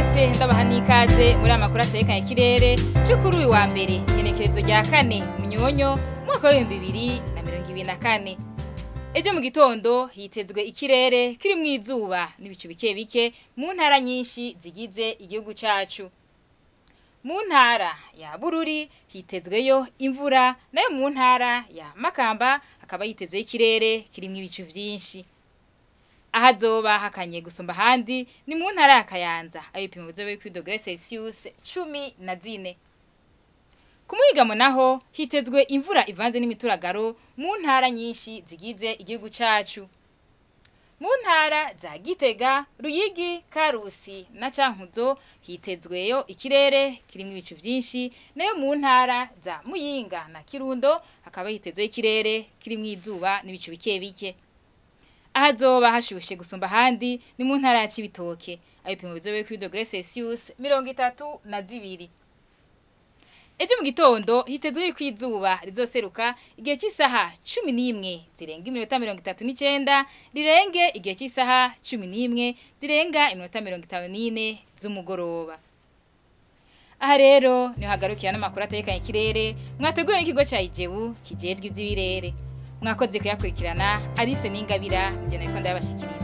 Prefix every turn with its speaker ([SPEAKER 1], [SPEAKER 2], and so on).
[SPEAKER 1] mwese ndabaha n'ikaze muri amakuru atekanye ikirere cyo kuri uyu wa mbere igenekerezo rya 4 Munyonyo mwaka wa 2024. Ejo mu gitondo hitezwe ikirere kiri mu izuba n'ibicu bike bike mu ntara nyinshi zigize igihugu cacu. Mu ntara ya Bururi hitezweyo imvura, nayo mu ntara ya Makamba akaba hitezwe ikirere kiri mu ibicu vyinshi. Ahazoba hakanye gusumba handi ni mu ntara ya Kayanza, ayipimo bizobe kuri °C 14. Ku Muhigamo naho hitezwe imvura ivanze n'imituragaro mu ntara nyinshi zigize igihugu cacu. Mu ntara za Gitega, Ruyigi, Karusi na Cankuzo hitezweyo ikirere kirimwo ibicu vyinshi, nayo mu ntara za Muyinga na Kirundo hakaba hitezwe ikirere kirimwo izuba n'ibicu bike bike. Ahazoba hashushe gusumba handi ni mu ntara ya Cibitoke, ayipimo bizobe kuri °C 32. Ejo mu gitondo hitezwe ko izuba rizoseruka igihe cy'isaha 11 zirenga iminota 39 rirenge igihe cy'isaha 11 zirenga iminota 54 z'umugoroba. Aha rero ni hagarukira n'amakuru atekanye ikirere mwateguye n'ikigo ca Ijebu kijejwe ivy'ibirere. Mwakoze kuyakurikirana Alice Ningabira njye nako ndabashikiriza.